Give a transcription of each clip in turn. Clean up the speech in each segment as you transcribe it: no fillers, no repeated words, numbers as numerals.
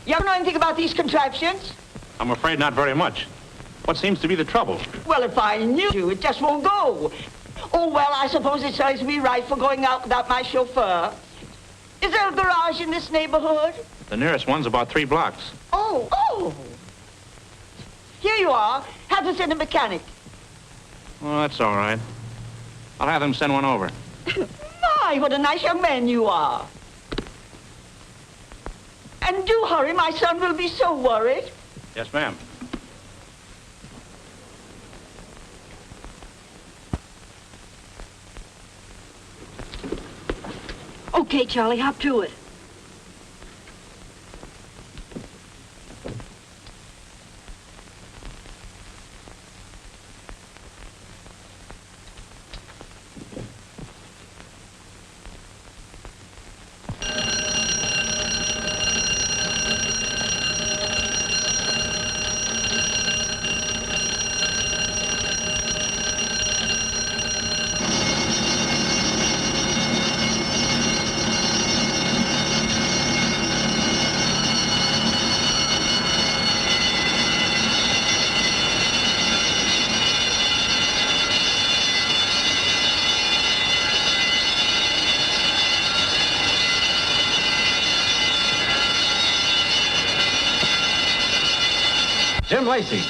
You know anything about these contraptions? I'm afraid not very much. What seems to be the trouble? Well, if I knew you, it just won't go. Oh, well, I suppose it serves me right for going out without my chauffeur. Is there a garage in this neighborhood? The nearest one's about 3 blocks. Oh. Here you are. Have to send a mechanic. Oh, that's all right. I'll have them send one over. My, what a nice young man you are. And do hurry, my son will be so worried. Yes, ma'am. Okay, Charlie, hop to it. Jim Lacey,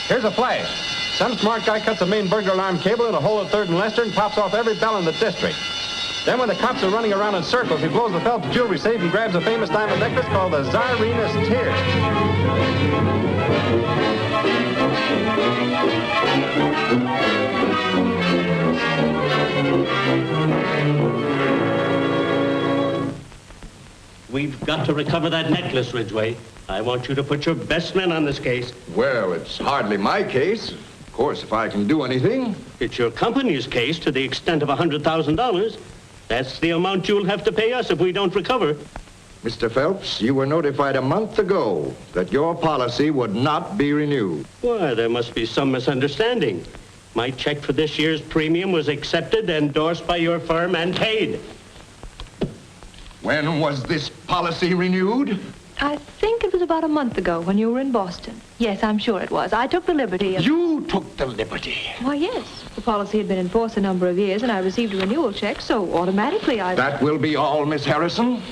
here's a flash. Some smart guy cuts a main burglar alarm cable in a hole at 3rd and Lester and pops off every bell in the district. Then when the cops are running around in circles, he blows the Phelps jewelry safe and grabs a famous diamond necklace called the Tsarina's Tears. We've got to recover that necklace, Ridgway. I want you to put your best men on this case. Well, it's hardly my case. Of course, if I can do anything. It's your company's case to the extent of $100,000. That's the amount you'll have to pay us if we don't recover. Mr. Phelps, you were notified a month ago that your policy would not be renewed. Why, there must be some misunderstanding. My check for this year's premium was accepted, endorsed by your firm, and paid. When was this policy renewed? I think it was about a month ago when you were in Boston. Yes, I'm sure it was. I took the liberty of... You took the liberty? Why, yes. The policy had been in force a number of years, and I received a renewal check, so automatically I... That will be all, Miss Harrison.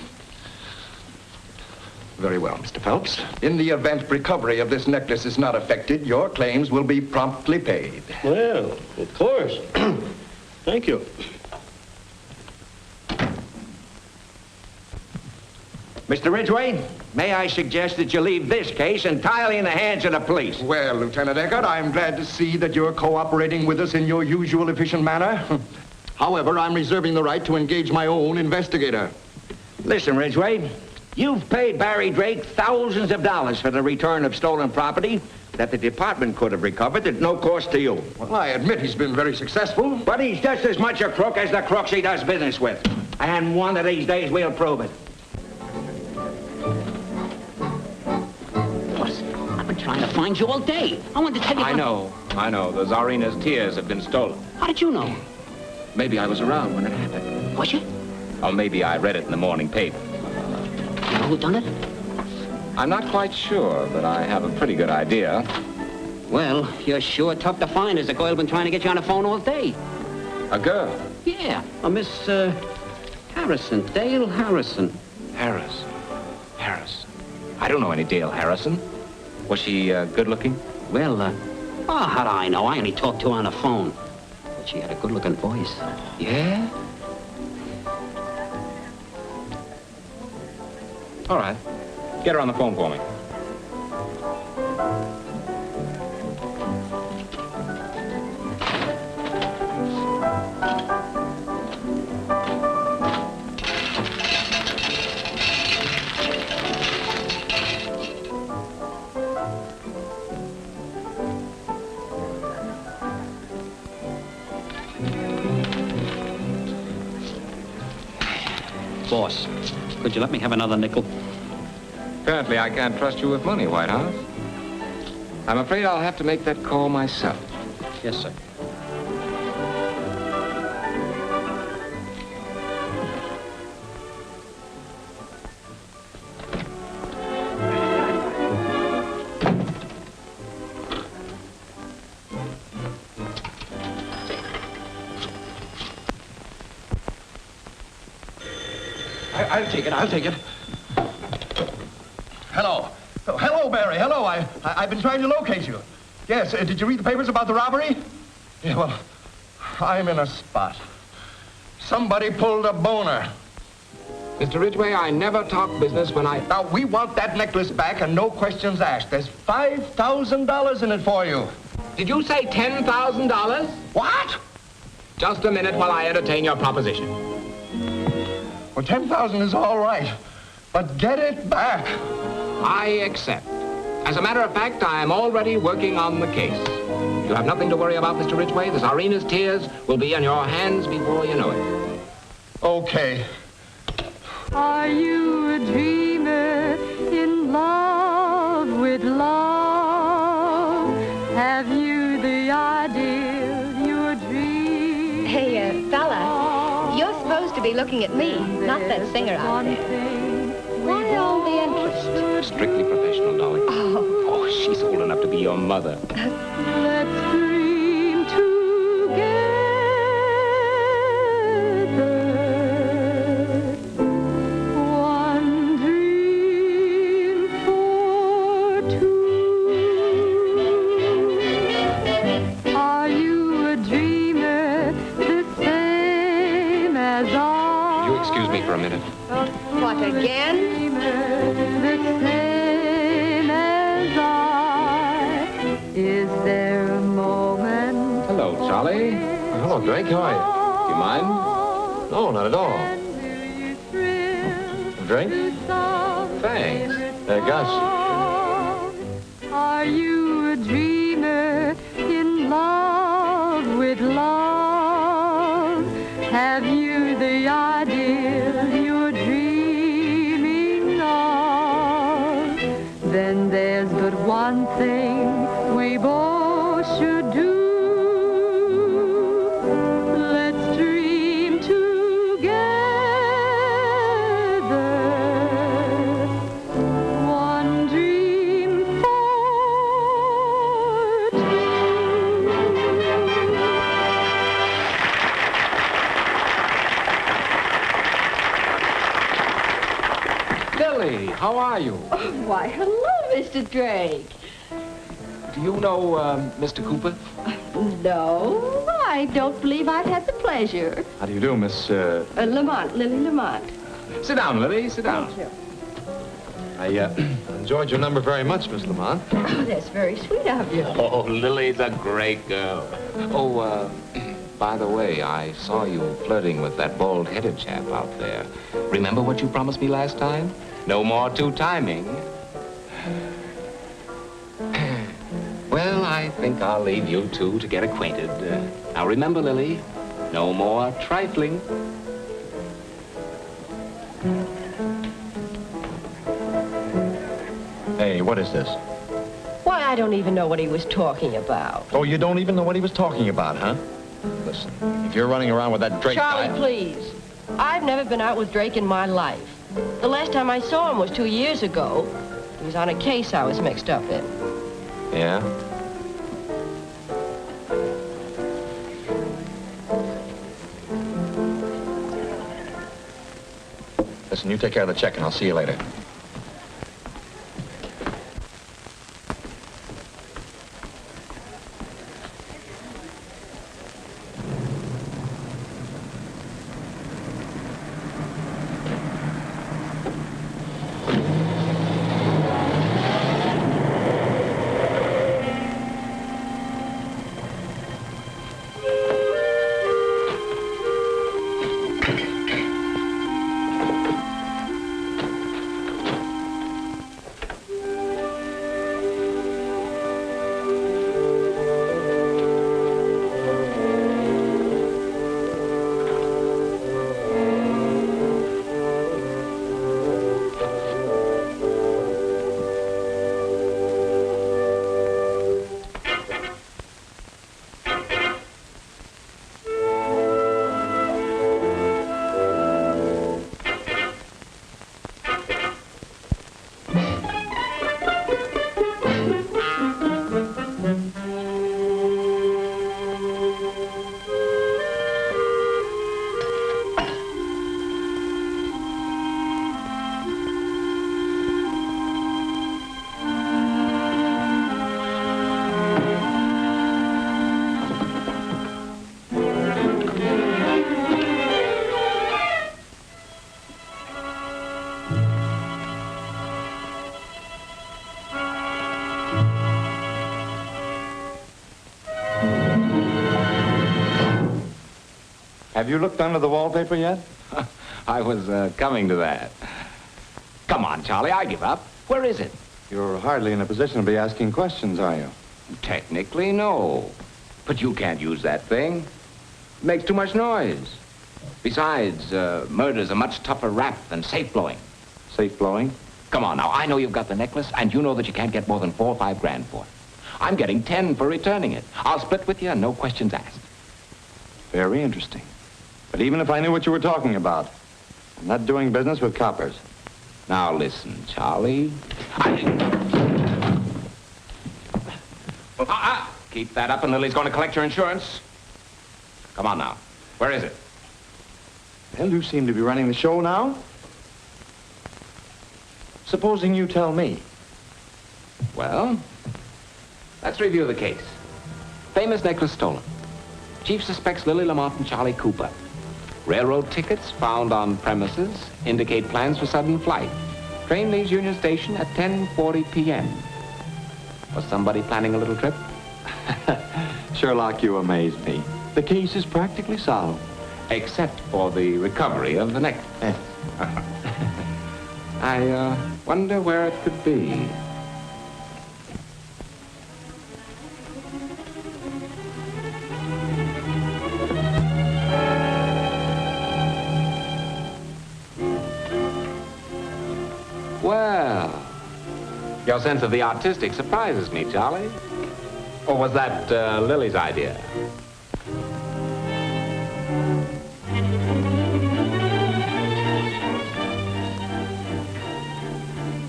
Very well, Mr. Phelps. In the event recovery of this necklace is not affected, your claims will be promptly paid. Well, of course. Thank you. Mr. Ridgway, may I suggest that you leave this case entirely in the hands of the police? Well, Lieutenant Eckert, I'm glad to see that you're cooperating with us in your usual efficient manner. However, I'm reserving the right to engage my own investigator. Listen, Ridgway, you've paid Barry Drake thousands of dollars for the return of stolen property that the department could have recovered at no cost to you. Well, I admit he's been very successful. But he's just as much a crook as the crooks he does business with. And one of these days we'll prove it. Trying to find you all day. I wanted to tell you... I know. The Tsarina's Tears have been stolen. How did you know? Maybe I was around when it happened. Was you? Or maybe I read it in the morning paper. You know who done it? I'm not quite sure, but I have a pretty good idea. Well, you're sure tough to find. There's a girl been trying to get you on the phone all day. A girl? Yeah, a Miss, Harrison. Dale Harrison. Harrison. I don't know any Dale Harrison. Was she good looking? Well, how do I know? I only talked to her on the phone. But she had a good-looking voice. Yeah? All right. Get her on the phone for me. Boss, could you let me have another nickel? Apparently I can't trust you with money, Whitehouse. I'm afraid I'll have to make that call myself. Yes, sir. I'll take it. I'll take it. Hello. Oh, hello, Barry. Hello. I've been trying to locate you. Yes. Did you read the papers about the robbery? Yeah, well, I'm in a spot. Somebody pulled a boner. Mr. Ridgway, I never talk business when I... Now, we want that necklace back and no questions asked. There's $5,000 in it for you. Did you say $10,000? What? Just a minute while I entertain your proposition. Well, $10,000 is all right, but get it back. I accept. As a matter of fact, I am already working on the case. You have nothing to worry about, Mr. Ridgway. The Czarina's tears will be on your hands before you know it. Okay. Are you a dreamer in love with love? Have you the ideal you're dreaming? Hey, fella, you're supposed to be looking at me, not that singer out there. Why all the interest? Strictly professional, darling. Oh, she's old enough to be your mother. Let's dream together. One dream for two. Are you a dreamer the same as I? Would you excuse me for a minute? What, again? The same as I. Is there a moment? Hello, Charlie. Hello, Drake. How are you? Do you mind? No, not at all. Drink? Thanks. Gus. Are you a dreamer in love with love? Have you the ideal you're dreaming of? Then there's but one thing we both should do. Let's dream together. One dream for two. Lily, how are you? Why, hello, Mr. Drake. Do you know Mr. Cooper? No, I don't believe I've had the pleasure. How do you do, Miss... Lamont, Lily Lamont. Sit down, Lily. Sit down. Thank you. I enjoyed your number very much, Miss Lamont. Oh, that's very sweet of you. Oh, Lily's a great girl. Oh, by the way, I saw you flirting with that bald-headed chap out there. Remember what you promised me last time? No more two-timing. Well, I think I'll leave you two to get acquainted. Now remember, Lily, no more trifling. Hey, what is this? Why, I don't even know what he was talking about. Oh, you don't even know what he was talking about, huh? Listen, if you're running around with that Drake Charlie, guy... please. I've never been out with Drake in my life. The last time I saw him was 2 years ago. He was on a case I was mixed up in. Yeah? Listen, you take care of the check and I'll see you later. Have you looked under the wallpaper yet? I was coming to that. Come on, Charlie, I give up. Where is it? You're hardly in a position to be asking questions, are you? Technically, no. But you can't use that thing. It makes too much noise. Besides, murder's a much tougher rap than safe blowing. Safe blowing? Come on now, I know you've got the necklace, and you know that you can't get more than 4 or 5 grand for it. I'm getting 10 for returning it. I'll split with you, and no questions asked. Very interesting. But even if I knew what you were talking about, I'm not doing business with coppers. Now listen, Charlie. Keep that up and Lily's going to collect your insurance. Come on now. Where is it? Well, you seem to be running the show now. Supposing you tell me. Well, let's review the case. Famous necklace stolen. Chief suspects Lily Lamont and Charlie Cooper. Railroad tickets found on premises indicate plans for sudden flight. Train leaves Union Station at 10:40 p.m. Was somebody planning a little trip? Sherlock, you amaze me. The case is practically solved. Except for the recovery of the necklace. I wonder where it could be. Well, your sense of the artistic surprises me, Charlie. Or was that Lily's idea?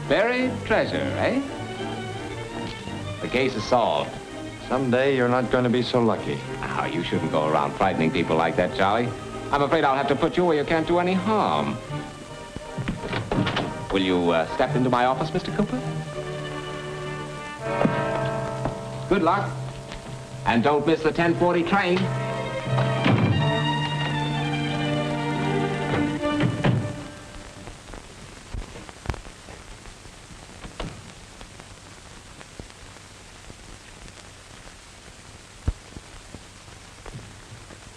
Buried treasure, eh? The case is solved. Someday you're not going to be so lucky. Oh, you shouldn't go around frightening people like that, Charlie. I'm afraid I'll have to put you where you can't do any harm. Will you step into my office, Mr. Cooper? Good luck. And don't miss the 10:40 train.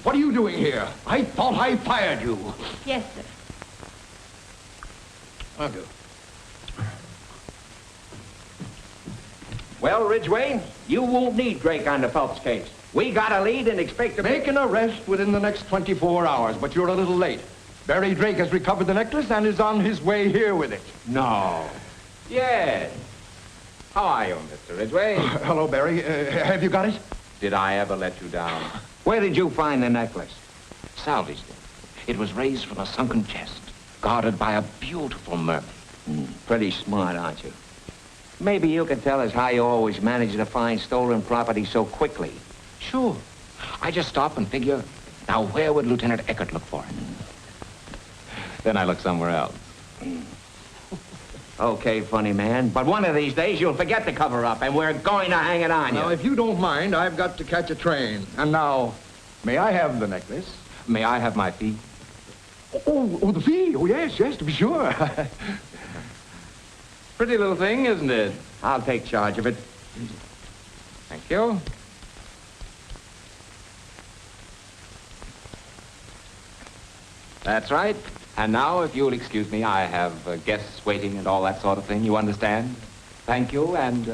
What are you doing here? I thought I fired you. Yes, sir. I'll do. Well, Ridgway, you won't need Drake on the Phelps case. We got a lead and expect to Make an arrest within the next 24 hours, but you're a little late. Barry Drake has recovered the necklace and is on his way here with it. No. Yes. How are you, Mr. Ridgway? Hello, Barry. Have you got it? Did I ever let you down? Where did you find the necklace? Salvaged it. It was raised from a sunken chest, guarded by a beautiful mermaid. Pretty smart, aren't you? Maybe you can tell us how you always manage to find stolen property so quickly. Sure. I just stop and figure, now where would Lieutenant Eckert look for it? Then I look somewhere else. Okay, funny man, but one of these days you'll forget the cover-up and we're going to hang it on Now, you. if you don't mind, I've got to catch a train. And now, may I have the necklace? May I have my fee? Oh, the fee? Oh, yes, to be sure. Pretty little thing, isn't it? I'll take charge of it. Thank you. That's right. And now, if you'll excuse me, I have guests waiting and all that sort of thing. You understand? Thank you, and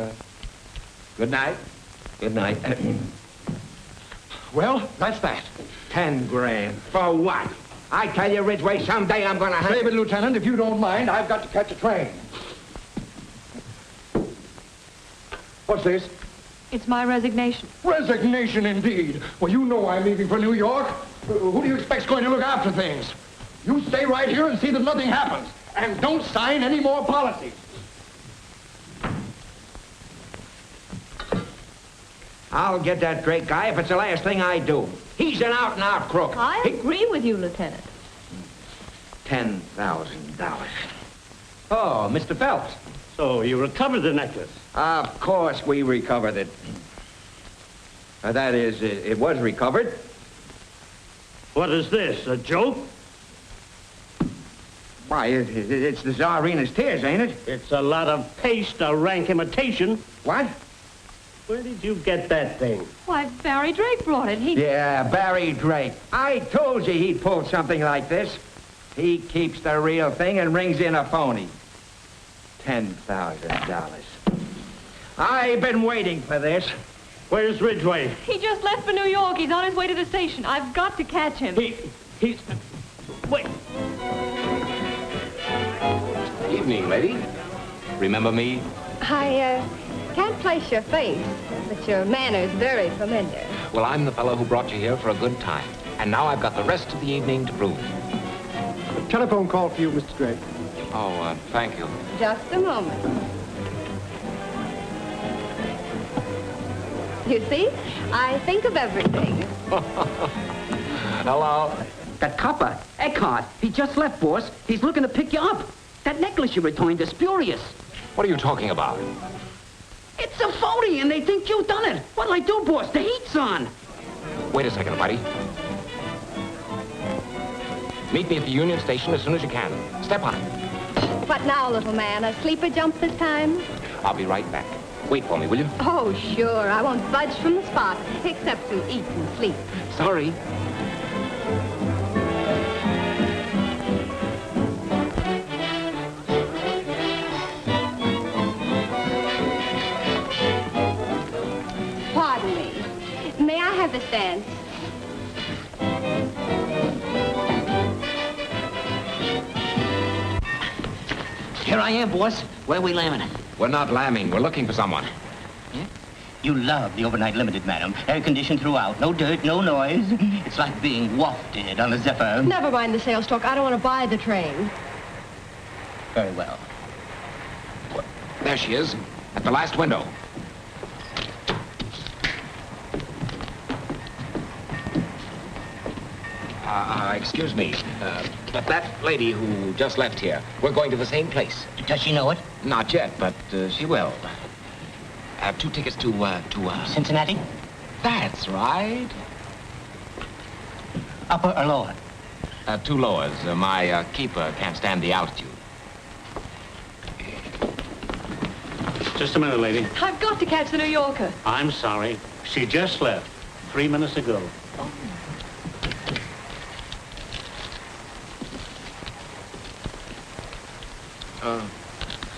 good night. Good night. Well, that's that. 10 grand. For what? I tell you, Ridgway, someday I'm going to hang... Save it, Lieutenant. If you don't mind, I've got to catch a train. What's this? It's my resignation. Resignation, indeed. Well, you know I'm leaving for New York. Who do you expect's going to look after things? You stay right here and see that nothing happens. And don't sign any more policies. I'll get that Drake guy if it's the last thing I do. He's an out-and-out crook. I agree with you, Lieutenant. $10,000. Oh, Mr. Phelps. So you recovered the necklace? Of course we recovered it. That is, it was recovered. What is this, a joke? Why, it's the Tsarina's tears, ain't it? It's a lot of paste, a rank imitation. What? Where did you get that thing? Why, Barry Drake brought it. Yeah, Barry Drake. I told you he'd pull something like this. He keeps the real thing and rings in a phony. $10,000. I've been waiting for this. Where's Ridgway? He just left for New York. He's on his way to the station. I've got to catch him. He's... Wait. Evening, lady. Remember me? I can't place your face, but your manner's very familiar. Well, I'm the fellow who brought you here for a good time. And now I've got the rest of the evening to prove it. Telephone call for you, Mr. Drake. Oh, thank you. Just a moment. You see, I think of everything. Hello. That copper, Eckhart, he just left, boss. He's looking to pick you up. That necklace you returned is spurious. What are you talking about? It's a phony, and they think you done it. What'll I do, boss? The heat's on. Wait a second, buddy. Meet me at the Union Station as soon as you can. Step on it. What now, little man? A sleeper jump this time? I'll be right back. Wait for me, will you? Oh, sure. I won't budge from the spot, except to eat and sleep. Sorry. Pardon me. May I have this dance? Here I am, boss. Where are we lambing? We're not lambing. We're looking for someone. You love the overnight limited, madam. Air-conditioned throughout. No dirt, no noise. It's like being wafted on a zephyr. Never mind the sales talk. I don't want to buy the train. Very well. There she is, at the last window. Excuse me, but that lady who just left here, we're going to the same place. Does she know it? Not yet, but she will. 2 tickets to Cincinnati? That's right. Upper or lower? 2 lowers. My keeper can't stand the altitude. Just a minute, lady. I've got to catch the New Yorker. I'm sorry. She just left 3 minutes ago.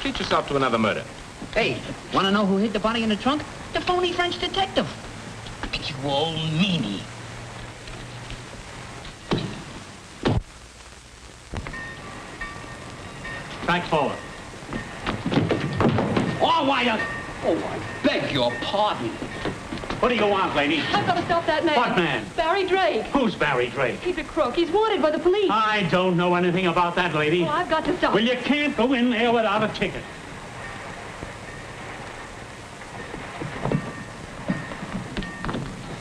Treat yourself to another murder. Hey, want to know who hid the body in the trunk? The phony French detective. You old meanie. Back forward. Oh, why you... Oh, I beg your pardon. What do you want, lady? I've got to stop that man. What man? Barry Drake. Who's Barry Drake? He's a crook. He's wanted by the police. I don't know anything about that, lady. Oh, I've got to stop. Well, you can't go in there without a ticket.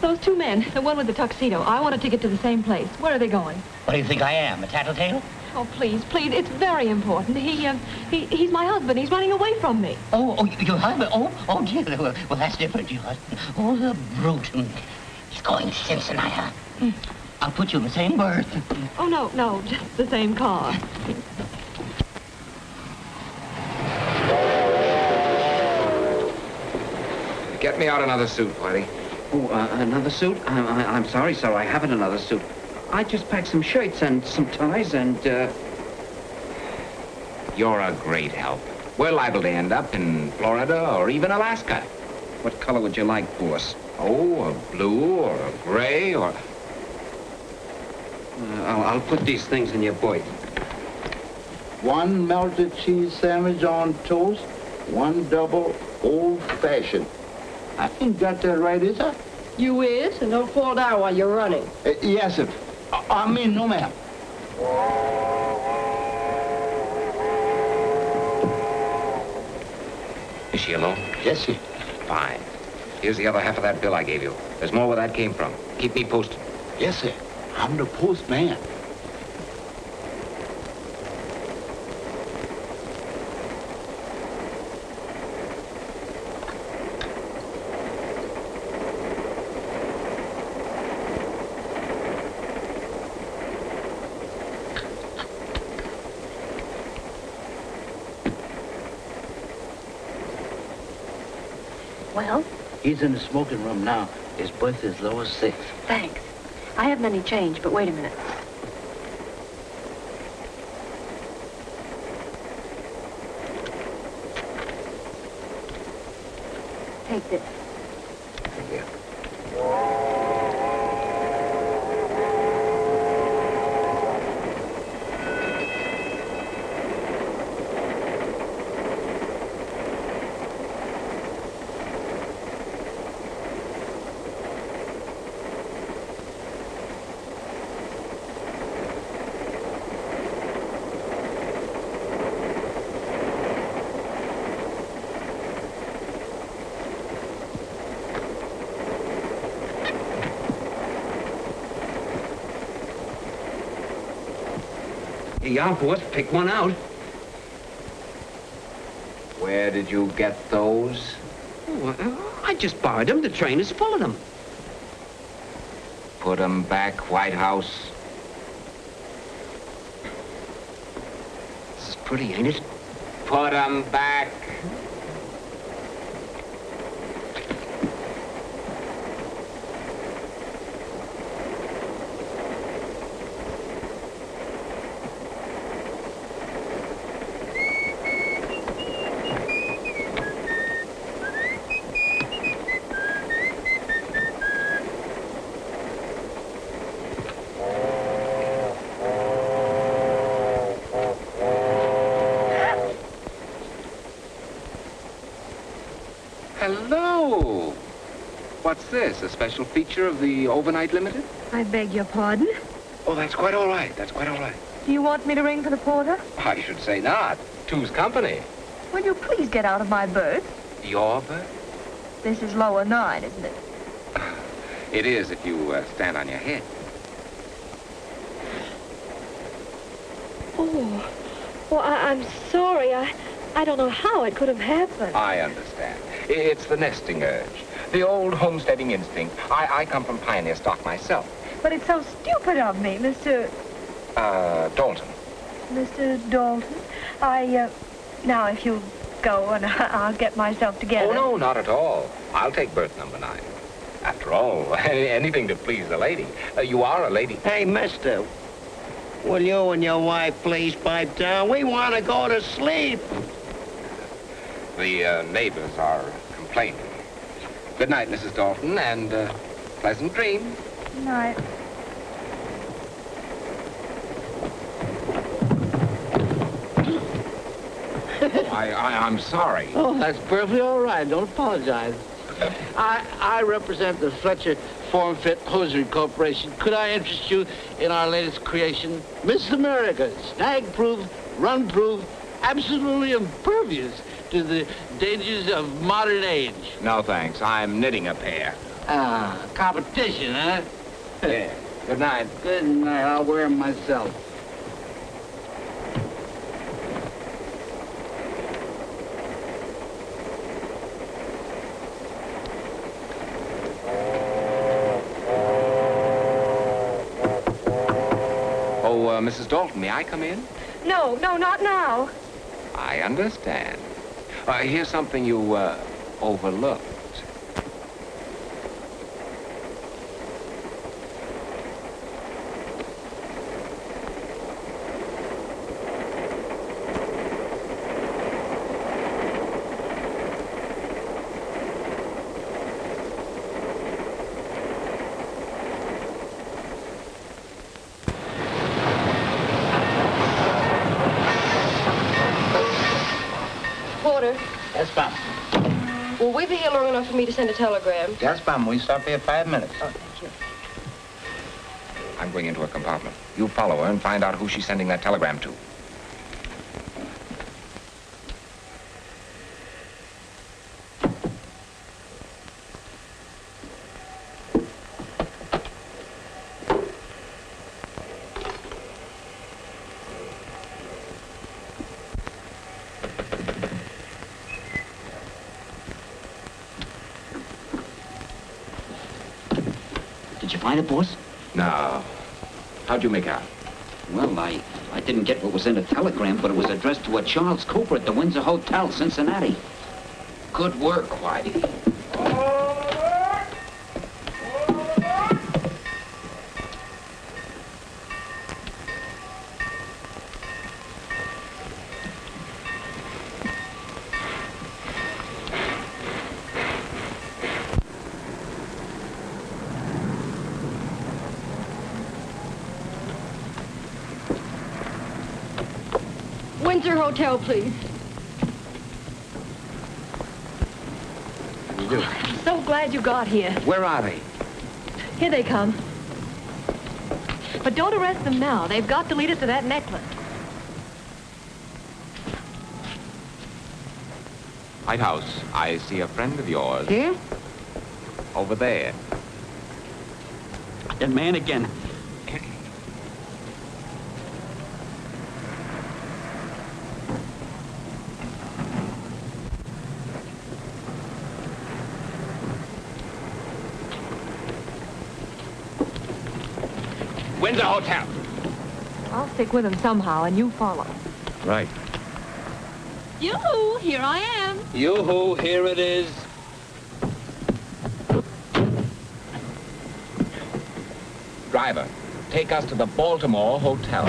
Those 2 men, the one with the tuxedo, I want a ticket to the same place. Where are they going? What do you think I am, a tattletale? Oh, please, please, it's very important. He's my husband. He's running away from me. Oh, your husband? Oh, dear. Well, that's different, your husband. Oh, the brute. He's going to Cincinnati. I'll put you in the same berth. Oh, no, just the same car. Get me out another suit, Whitey. Oh, another suit? I'm sorry, sir. I haven't another suit. I just packed some shirts and some ties and, You're a great help. We're liable to end up in Florida or even Alaska. What color would you like, boss? Oh, a blue or a gray or... I'll put these things in your boy. 1 melted cheese sandwich on toast, 1 double old-fashioned. I ain't got that right, is I? You is, and don't fall down while you're running. Yes, sir. I mean, no, ma'am. Is she alone? Yes, sir. Fine. Here's the other half of that bill I gave you. There's more where that came from. Keep me posted. Yes, sir. I'm the postman. Well, He's in the smoking room now. His breath is low as 6. Thanks. I haven't any change, but wait a minute. Take this. Thank you. Here you are, boss. Pick one out. Where did you get those? Oh, I just borrowed them. The train is full of them. Put 'em back, Whitehouse. This is pretty, ain't it? Put 'em back. Hello. What's this, a special feature of the Overnight Limited? I beg your pardon? Oh, that's quite all right. That's quite all right. Do you want me to ring for the porter? I should say not. Two's company. Will you please get out of my berth? Your berth? This is lower 9, isn't it? It is if you stand on your head. Oh, well, I'm sorry. I don't know how it could have happened. I understand. It's the nesting urge. The old homesteading instinct. I come from pioneer stock myself. But it's so stupid of me, Mr. Dalton. Mr. Dalton. Now, if you'll go and I'll get myself together. Oh, no, not at all. I'll take berth number 9. After all, anything to please the lady. You are a lady. Hey, mister, will you and your wife please pipe down? We want to go to sleep. The neighbors are complaining. Good night, Mrs. Dalton, and pleasant dreams. Good night. I'm sorry. Oh, that's perfectly all right. Don't apologize. I represent the Fletcher Form Fit Hosiery Corporation. Could I interest you in our latest creation, Miss America, snag-proof, run-proof, absolutely impervious to the dangers of modern age? No, thanks. I'm knitting a pair. Ah, competition, huh? Yeah. Good night. Good night. I'll wear them myself. Mrs. Dalton, may I come in? No, not now. I understand. Here's something you overlooked. Porter, Yes, ma'am. will we be here long enough for me to send a telegram? Yes, ma'am. We stop here 5 minutes. Oh, thank you. I'm going into her compartment. You follow her and find out who she's sending that telegram to. Did you find it, boss? No. How'd you make out? Well, I didn't get what was in the telegram, but it was addressed to a Charles Cooper at the Windsor Hotel, Cincinnati. Good work, Whitey. Windsor Hotel, please. You do. I'm so glad you got here. Where are they? Here they come. But don't arrest them now. They've got to lead us to that necklace. White House, I see a friend of yours. Here? Over there. That man again. Windsor Hotel. I'll stick with them somehow, and you follow. Right. Yoo-hoo, here I am. Yoo-hoo, here it is. Driver, take us to the Baltimore Hotel.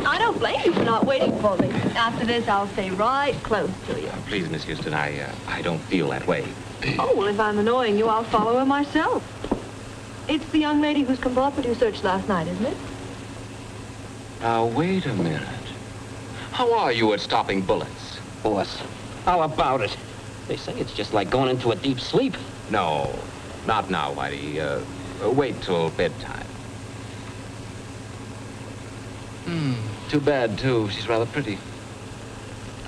I don't blame you for not waiting for me. After this, I'll stay right close to you. Please, Miss Houston, I don't feel that way. Oh, well, if I'm annoying you, I'll follow her myself. It's the young lady whose compartment you searched last night, isn't it? Now, wait a minute. How are you at stopping bullets? Boss, how about it? They say it's just like going into a deep sleep. No, not now, Whitey. Wait till bedtime. Too bad, too. She's rather pretty.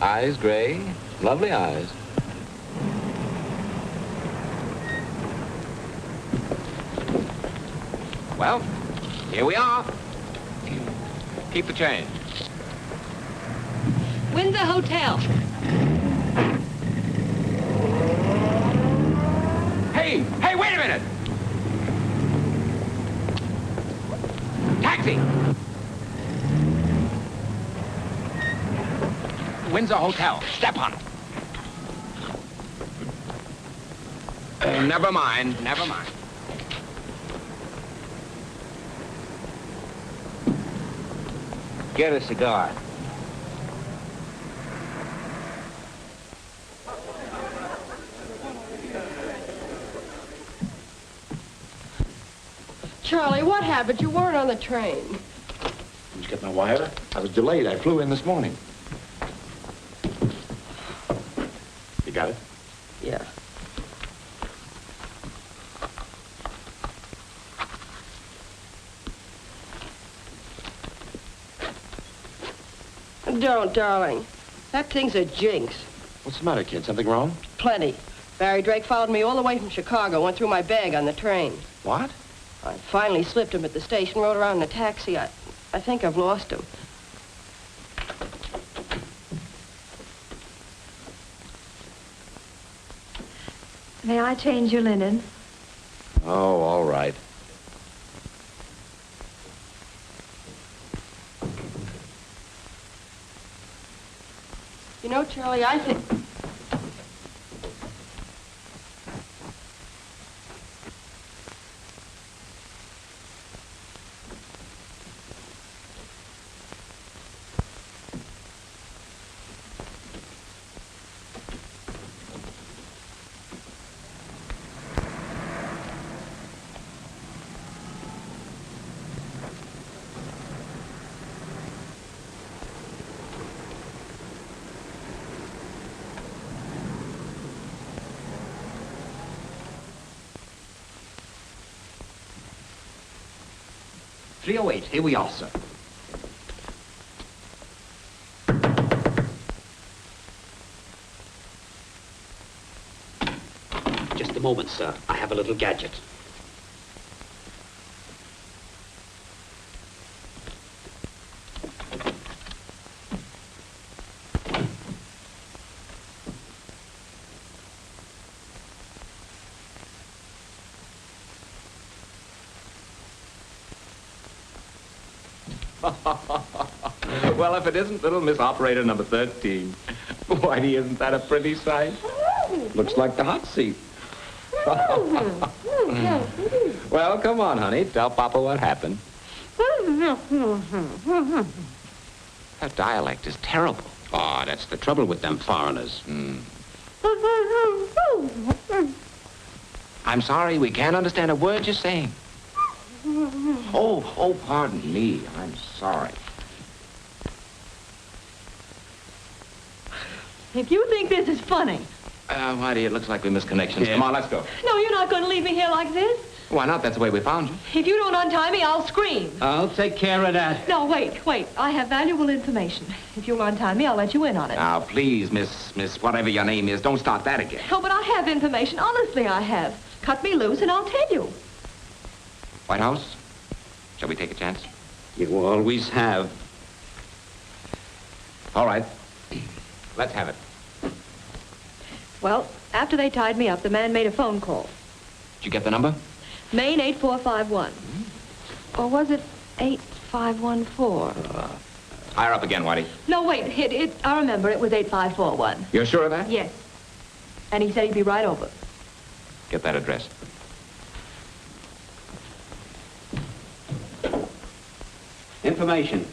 Eyes gray, lovely eyes. Well, here we are. Keep the change. Windsor Hotel. Hey, wait a minute! Taxi! Windsor Hotel. Step on it. Never mind, never mind. Get a cigar. Charlie, what happened? You weren't on the train. Did you get my wire? I was delayed. I flew in this morning. You got it? Yeah. Don't, darling. That thing's a jinx. What's the matter, kid? Something wrong? Plenty. Barry Drake followed me all the way from Chicago, went through my bag on the train. What? I finally slipped him at the station, rode around in a taxi. I think I've lost him. May I change your linen? Oh, all right. You know, Charlie, I think... .308, here we are, sir. Just a moment, sir. I have a little gadget. Well, if it isn't little Miss Operator number 13. Whitey, isn't that a pretty sight? Looks like the hot seat. Well, come on, honey. Tell Papa what happened. Her dialect is terrible. Oh, that's the trouble with them foreigners. I'm sorry, we can't understand a word you're saying. Oh, pardon me. I'm sorry. If you think this is funny. Whitey, it looks like we missed connections. Yeah. Come on, let's go. No, you're not going to leave me here like this. Why not? That's the way we found you. If you don't untie me, I'll scream. I'll take care of that. No, wait. I have valuable information. If you'll untie me, I'll let you in on it. Now, please, Miss, whatever your name is, don't start that again. No, but I have information. Honestly, I have. Cut me loose and I'll tell you. White House, shall we take a chance? You always have. All right. Let's have it. Well, after they tied me up, the man made a phone call. Did you get the number? Maine 8451. Or was it 8514? Higher up again, Whitey. No, wait. I remember. It was 8541. You're sure of that? Yes. And he said he'd be right over. Get that address. Information.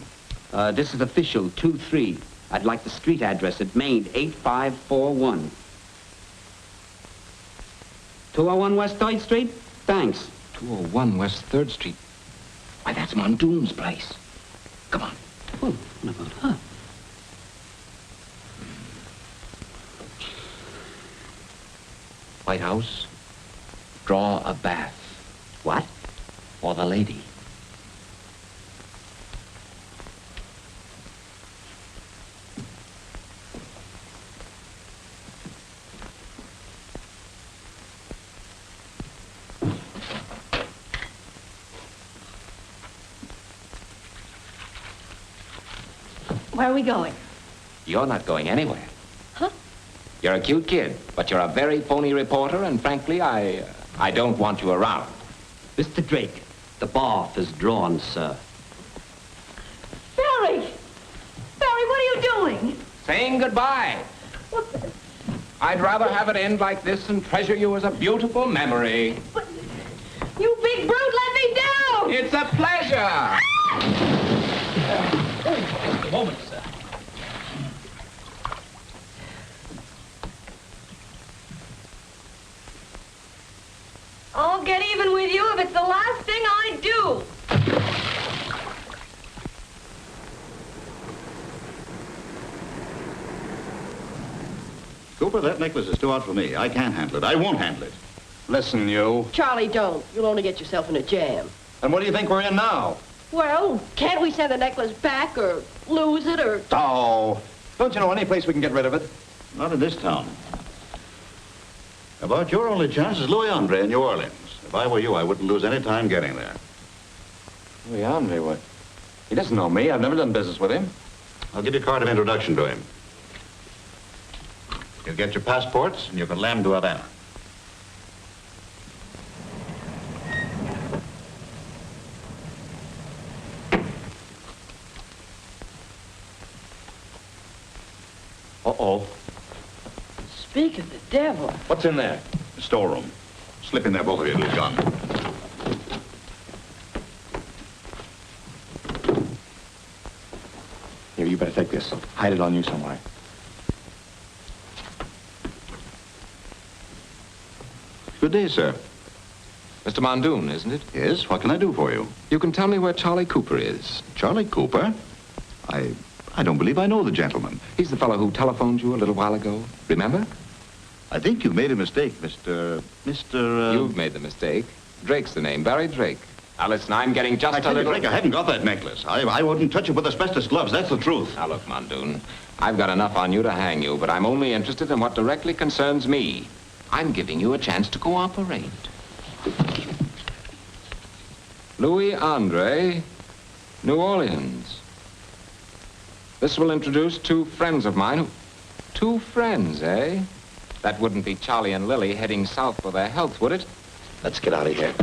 This is official 2-3. I'd like the street address at Maine 8541. 201 West 3rd Street? Thanks. 201 West 3rd Street. Why, that's Mondoon's place. Come on. Oh, what about her? White House, draw a bath. What? For the lady. Where are we going? You're not going anywhere. Huh? You're a cute kid, but you're a very phony reporter, and frankly, I don't want you around. Mr. Drake, the bath is drawn, sir. Barry! Barry, what are you doing? Saying goodbye. I'd rather have it end like this and treasure you as a beautiful memory. You big brute, let me down! It's a pleasure! Just a moment, sir. I'll get even with you if it's the last thing I do. Cooper, that necklace is too hot for me. I can't handle it. I won't handle it. Listen, you. Charlie, don't. You'll only get yourself in a jam. And what do you think we're in now? Well, can't we send the necklace back or lose it or... Oh, don't you know any place we can get rid of it? Not in this town. About your only chance is Louis Andre in New Orleans. If I were you, I wouldn't lose any time getting there. Louis Andre, what? He doesn't know me. I've never done business with him. I'll give you a card of introduction to him. You'll get your passports, and you can land to Havana. Uh-oh. Speak of the devil. What's in there? The storeroom. Slip in there, both of you, till he's gone. Here, you better take this. Hide it on you somewhere. Good day, sir. Mr. Mondoon, isn't it? Yes, what can I do for you? You can tell me where Charlie Cooper is. Charlie Cooper? I don't believe I know the gentleman. He's the fellow who telephoned you a little while ago. Remember? I think you've made a mistake, Mr. You've made the mistake. Drake's the name, Barry Drake. Now, listen, I'm getting just I a tell you, little... Drake, I haven't got that necklace. I wouldn't touch it with asbestos gloves. That's the truth. Now, look, Mondoon, I've got enough on you to hang you, but I'm only interested in what directly concerns me. I'm giving you a chance to cooperate. Louis Andre, New Orleans. This will introduce two friends of mine who... Two friends, eh? That wouldn't be Charlie and Lily heading south for their health, would it? Let's get out of here.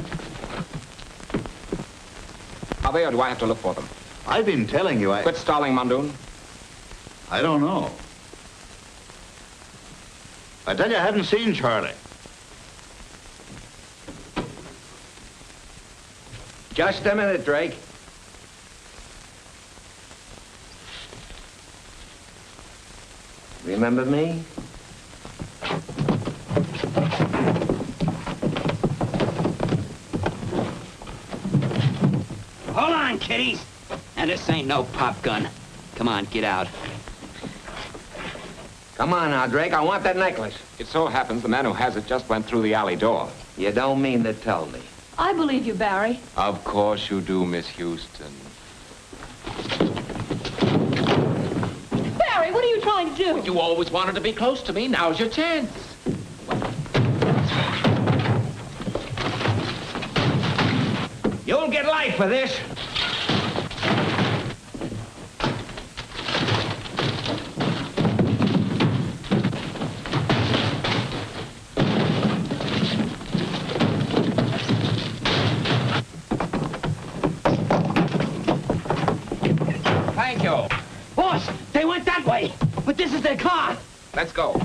Are they, or do I have to look for them? I've been telling you, Quit stalling, Mondoon. I don't know. I tell you, I haven't seen Charlie. Just a minute, Drake. Remember me? Hold on, kiddies. Now, this ain't no pop gun. Come on, get out. Come on now, Drake. I want that necklace. It so happens the man who has it just went through the alley door. You don't mean to tell me. I believe you, Barry. Of course you do, Miss Houston. Barry, what are you trying to do? You always wanted to be close to me. Now's your chance. You'll get life for this. Thank you. Boss, they went that way, but this is their car. Let's go.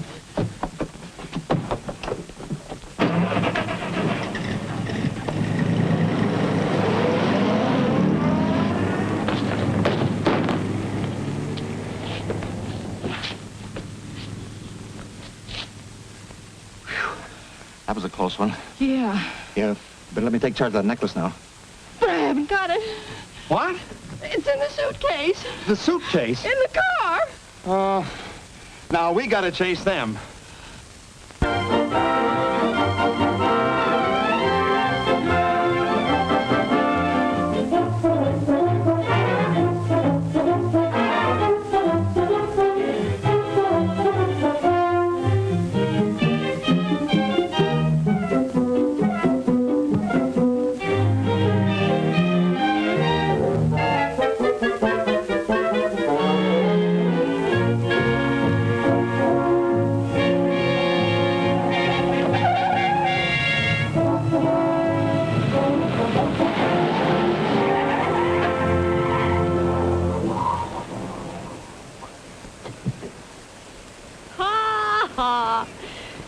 That was a close one. Yeah. Yeah, better let me take charge of that necklace now. But I haven't got it. What? It's in the suitcase. The suitcase? In the car. Now we gotta chase them.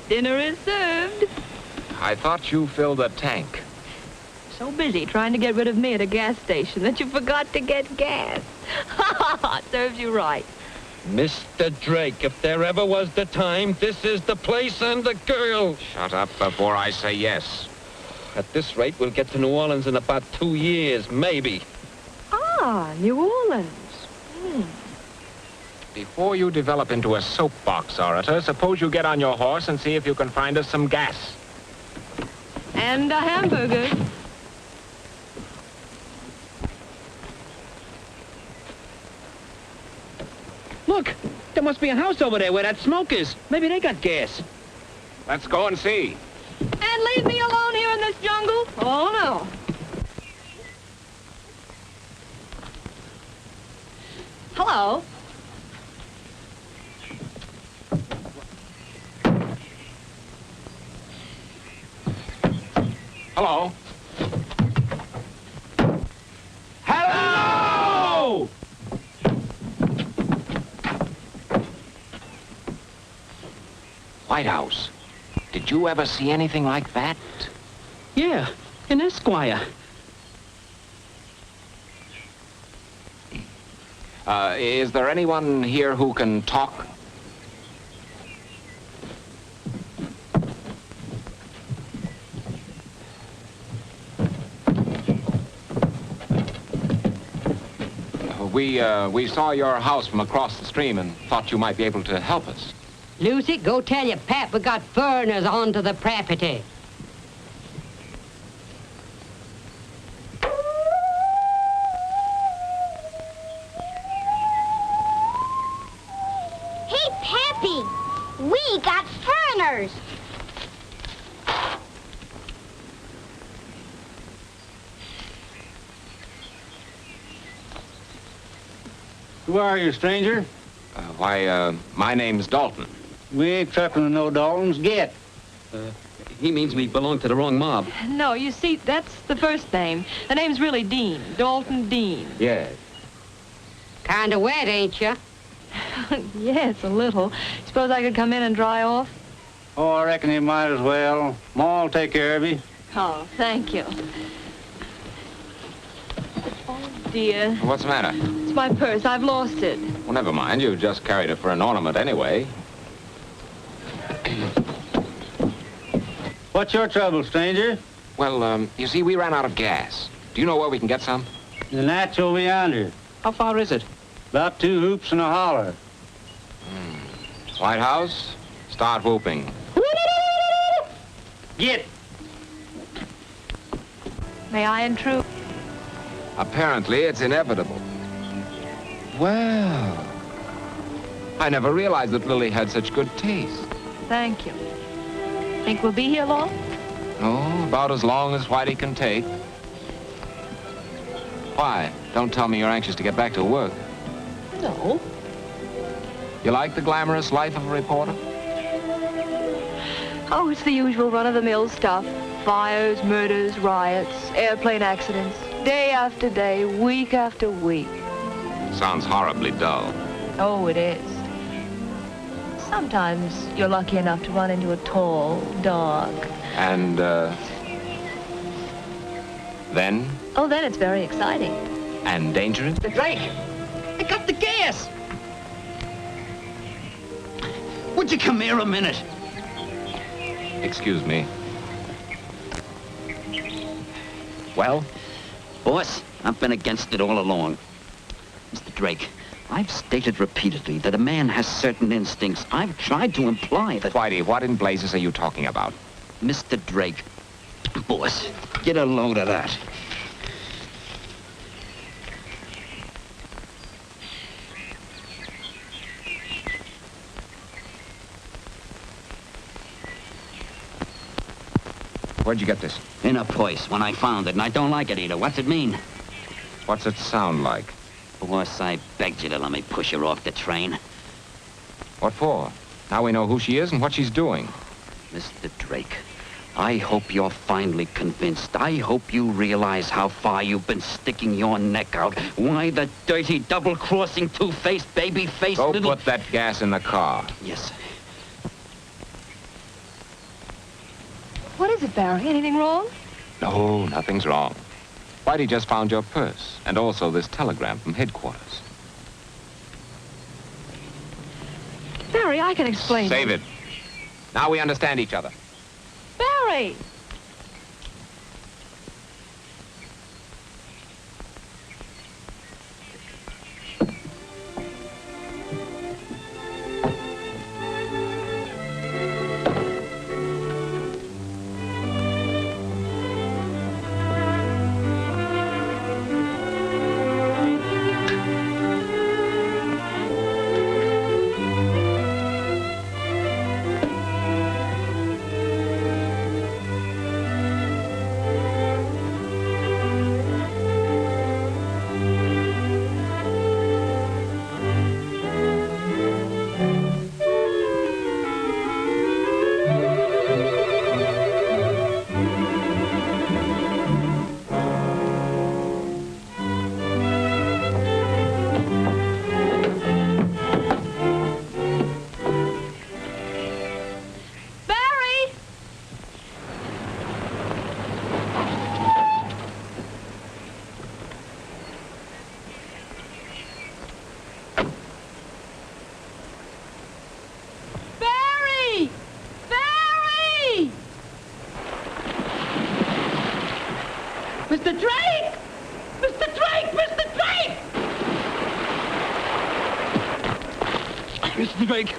Dinner is served. I thought you filled a tank. So busy trying to get rid of me at a gas station that you forgot to get gas. Serves you right. Mr. Drake, if there ever was the time, this is the place and the girl. Shut up before I say yes. At this rate, we'll get to New Orleans in about 2 years, maybe. Ah, New Orleans. Before you develop into a soapbox orator, suppose you get on your horse and see if you can find us some gas. And a hamburger. Look, there must be a house over there where that smoke is. Maybe they got gas. Let's go and see. And leave me alone here in this jungle? Oh, no. Hello. Hello. Hello! White House. Did you ever see anything like that? Yeah, an Esquire. Is there anyone here who can talk? We saw your house from across the stream and thought you might be able to help us. Lucy, go tell your pap we got foreigners onto the property. Hey, Pappy, we got foreigners. Who are you, stranger? My name's Dalton. We ain't trucking to no Daltons. Get. He means we belong to the wrong mob. No, you see, that's the first name. The name's really Dean. Dalton Dean. Yes. Kinda wet, ain't you? Yes, a little. Suppose I could come in and dry off? Oh, I reckon you might as well. Ma'll take care of you. Oh, thank you. Oh, dear. What's the matter? It's my purse. I've lost it. Well, never mind. You just carried it for an ornament anyway. What's your trouble, stranger? Well, you see, we ran out of gas. Do you know where we can get some? The Nat's over yonder. How far is it? About 2 hoops and a holler. White House, start whooping. Get! May I intrude? Apparently, it's inevitable. Well, I never realized that Lily had such good taste. Thank you. Think we'll be here long? Oh, about as long as Whitey can take. Why? Don't tell me you're anxious to get back to work. No. You like the glamorous life of a reporter? Oh, it's the usual run-of-the-mill stuff. Fires, murders, riots, airplane accidents. Day after day, week after week. Sounds horribly dull. Oh, it is. Sometimes you're lucky enough to run into a tall, dark... And, then? Oh, then it's very exciting. And dangerous? The Drake! I got the gas! Would you come here a minute? Excuse me. Well? Boss, I've been against it all along. Mr. Drake, I've stated repeatedly that a man has certain instincts. I've tried to imply that... Whitey, what in blazes are you talking about? Mr. Drake, boss, get a load of that. Where'd you get this? In a purse, when I found it, and I don't like it either. What's it mean? What's it sound like? Boss, I begged you to let me push her off the train. What for? Now we know who she is and what she's doing. Mr. Drake, I hope you're finally convinced. I hope you realize how far you've been sticking your neck out. Why the dirty, double-crossing, two-faced, baby-faced Go little... put that gas in the car. Yes. What is it, Barry? Anything wrong? No, nothing's wrong. Whitey just found your purse, and also this telegram from headquarters. Barry, I can explain. Save it. Now we understand each other. Barry! Mr. Drake! Mr. Drake! Mr. Drake! Mr. Drake.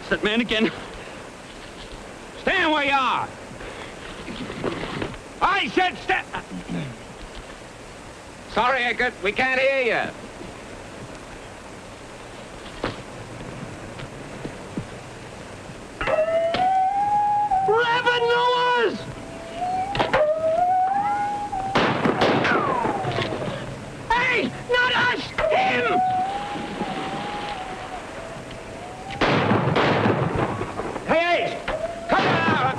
It's that man again. Stand where you are. I said stand... Sorry, Eckert, we can't hear you. Revenuers! Hey, not us! Him! Hey, come out!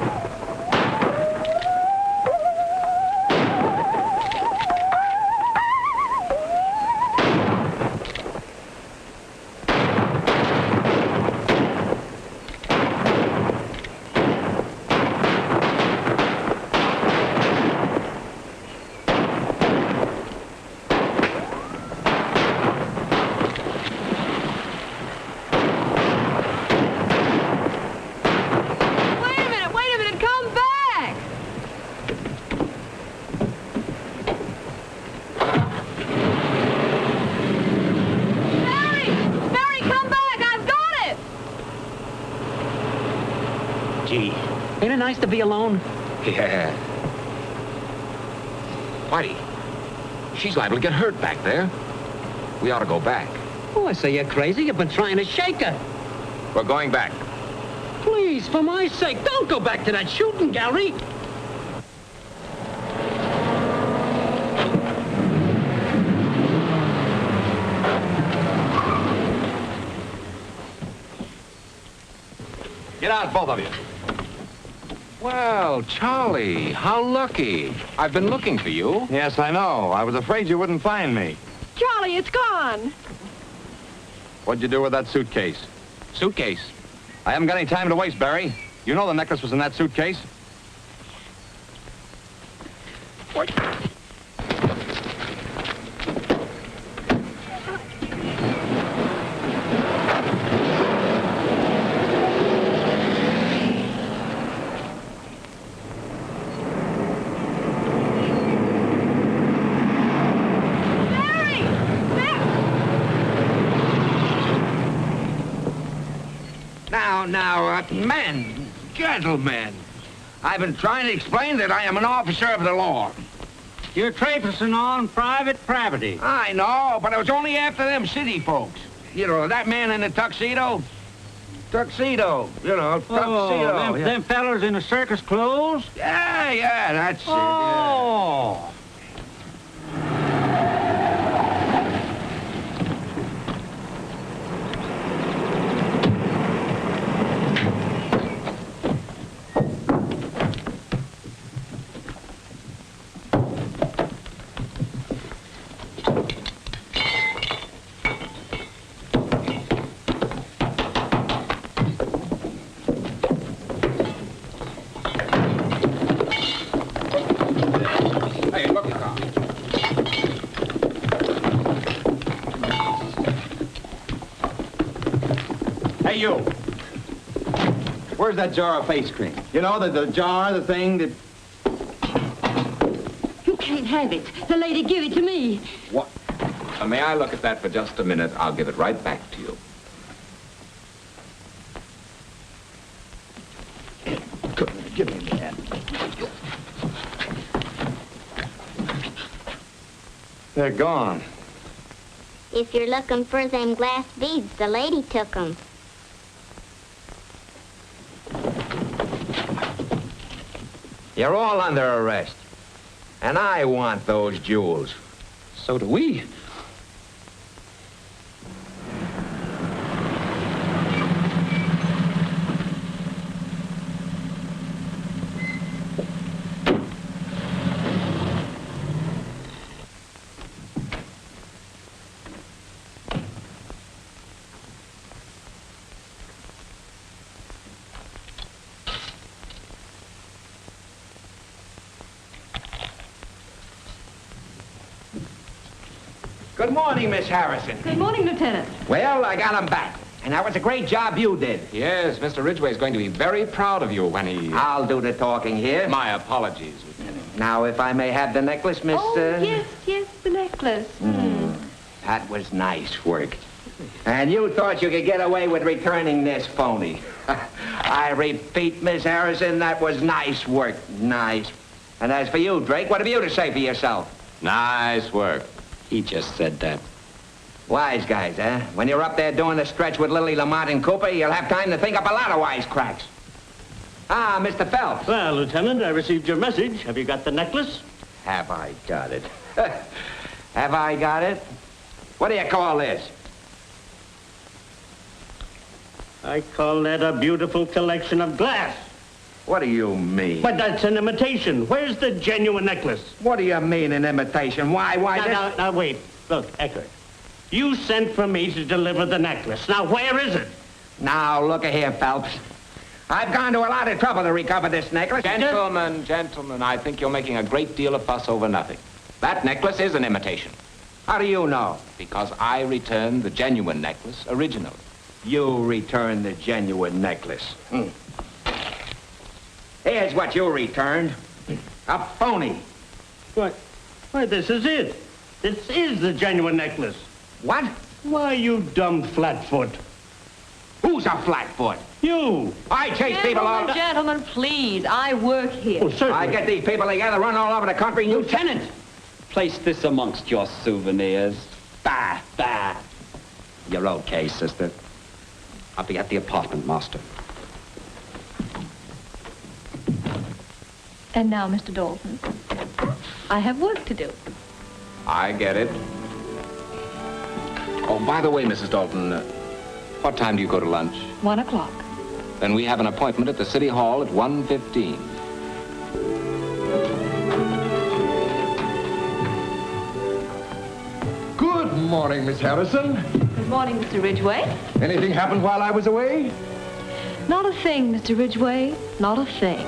nice to be alone? Yeah. Whitey, she's liable to get hurt back there. We ought to go back. Oh, I say you're crazy. You've been trying to shake her. We're going back. Please, for my sake, don't go back to that shooting gallery. Get out, both of you. Well, Charlie, how lucky. I've been looking for you. Yes, I know. I was afraid you wouldn't find me. Charlie, it's gone. What'd you do with that suitcase? Suitcase? I haven't got any time to waste, Barry. You know the necklace was in that suitcase. What? Now, men, gentlemen, I've been trying to explain that I am an officer of the law. You're trespassing on private property. I know, but it was only after them city folks. You know, that man in the tuxedo. Tuxedo, you know, tuxedo. Them fellas in the circus clothes? Yeah, that's it. Oh. Hey, you. Where's that jar of face cream? You know, the jar, the thing that... You can't have it. The lady give it to me. What? May I look at that for just a minute? I'll give it right back to you. Give me that. They're gone. If you're looking for them glass beads, the lady took them. You're all under arrest. And I want those jewels. So do we. Good morning, Miss Harrison. Good morning, Lieutenant. Well, I got 'em back. And that was a great job you did. Yes, Mr. Ridgway is going to be very proud of you when he... I'll do the talking here. My apologies, Lieutenant. Now, if I may have the necklace, Miss... Yes, the necklace. That was nice work. And you thought you could get away with returning this phony. I repeat, Miss Harrison, that was nice work. Nice. And as for you, Drake, what have you to say for yourself? Nice work. He just said that. Wise guys, huh? When you're up there doing the stretch with Lily, Lamont, and Cooper, you'll have time to think up a lot of wisecracks. Ah, Mr. Phelps. Well, Lieutenant, I received your message. Have you got the necklace? Have I got it? Have I got it? What do you call this? I call that a beautiful collection of glass. What do you mean? But that's an imitation. Where's the genuine necklace? What do you mean, an imitation? Why, Now, wait. Look, Eckert. You sent for me to deliver the necklace. Now, where is it? Now, look here, Phelps. I've gone to a lot of trouble to recover this necklace. Gentlemen, I think you're making a great deal of fuss over nothing. That necklace is an imitation. How do you know? Because I returned the genuine necklace originally. You returned the genuine necklace. Here's what you returned. A phony. What? Why, this is it. This is the genuine necklace. What? Why, you dumb flatfoot. Who Who's a flatfoot? You. I chase people all... Gentlemen, please. I work here. I get these people together, run all over the country. Lieutenant, place this amongst your souvenirs. Bah, bah. You're okay, sister. I'll be at the apartment, master. And now, Mr. Dalton, I have work to do. I get it. Oh, by the way, Mrs. Dalton, what time do you go to lunch? 1 o'clock. Then we have an appointment at the City Hall at 1:15. Good morning, Miss Harrison. Good morning, Mr. Ridgway. Anything happened while I was away? Not a thing, Mr. Ridgway. Not a thing.